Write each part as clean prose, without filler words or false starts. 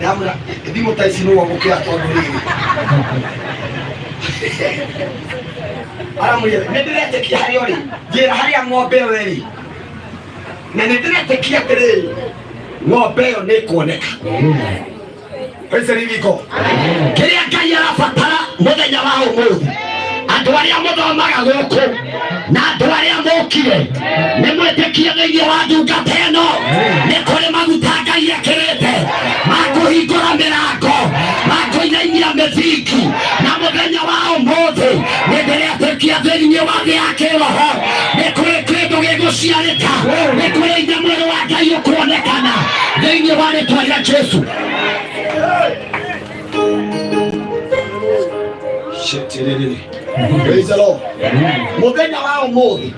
Hamna ndimo taisinua mkia tonduri aramuye ndirete ki hari ori jira hari ng'ombe weri na ndirete ki akere ng'ombe yo nikuoneka pesa riviko kiria Ngai arabatara muthenya wa umuthi andu aria muthomaga guku na andu aria mukire ni mwitikie thiini wa ndungata ino ni kuri maguta Ngai akirite makuhingura mirango makuinainia mithiki na muthenya wa umuthi ni ndiretikia thiini wa thii ya kiroho ni kuri kindu giguciarika ni kuri inya mwiri wa Ngai ukuonekana thiini wa ritwa ria Jesu. Praise the Lord. Muthenya wa umuthi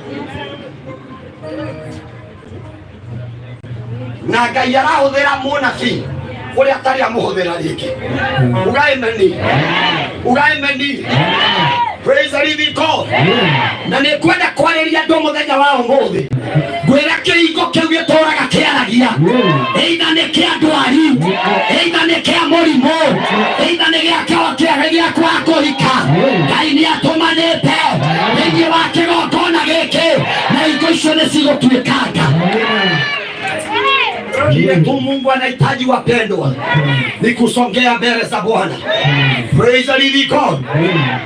na Ngai arahuthira munabii uria atari amuhuthira ringi. Ugaimeni. Praise the living God. Na ni kwenda kwariria andu muthenya wa umuthi ngwira kiringo kiu gituraga kiaragia eitha ni kia ndwari eitha ni kia murimu eitha ni gia kwa kuhika Ngai ni atumanite thiini wa kigongona giki na ingo icio ni cigutwikanga. Kile tu Mungu anahitaji wapendwa ni kusongea mbele za Bwana. Praise the living God.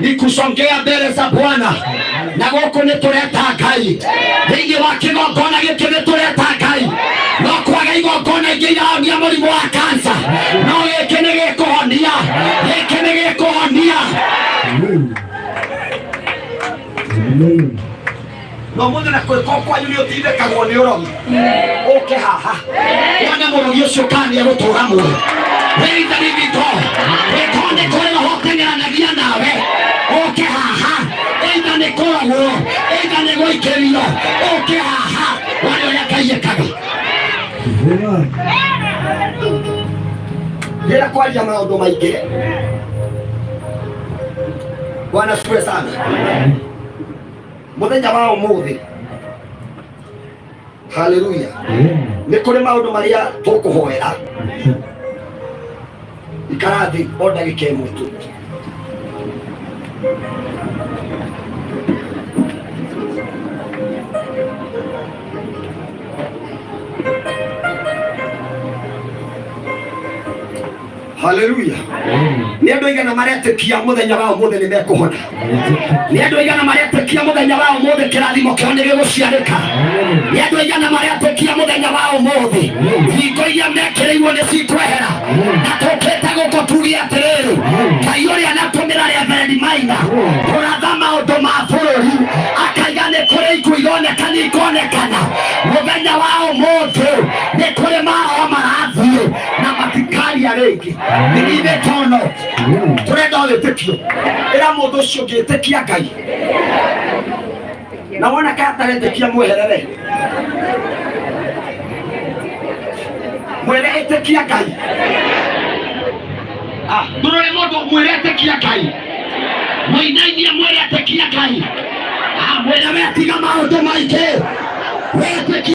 Ni kusongea mbele za Bwana. Na goko ni tureta Ngai thiini wa kigongona giki ni tureta Ngai no kwaga igongona ingiirahonia murimu wa kansa no giki ni gikuhonia no mundu na kwiko kwanyu ni utindikagwo ni urogi uke haha wona murogi ucio kani agutura muoyo witha ni vito wikone kuri hotengeranagia nawe uke haha eitha ni kuragwo eitha ni guikiriro uke haha wale uria Ngai ekaga ndira kwaria maundu maingi. Bwana asifiwe sana. Muthenya wa umuthi haleluya ni kuri maundu maria tukuhoera ikarathi o ndagika imwe tu. Haleluya. Ni andu igana maretikia muthenya wa umuthi ni mekuhona. Ni andu igana maretikia muthenya wa umuthi kirathimo kiao ni giguciarika. Ni andu igana maretikia muthenya wa umuthi thingo iria mekireirwo ni cikwehera na tukite guku tugie atiriri Ngai uria anatumira Reverend Maina kuratha maundu ma bururi akaiga ni kuri iku ikonekana muthenya wa umuthi ni kuri maho marathie na matikaria ringi nigive tono turenda witikio ira mundu ucio ngitikia Ngai na wona ka ataretikia mweherere mwere itikia Ngai ndurore mundu mwere itikia Ngai muinainie mwere itikia Ngai mwere wetiga maundu maingi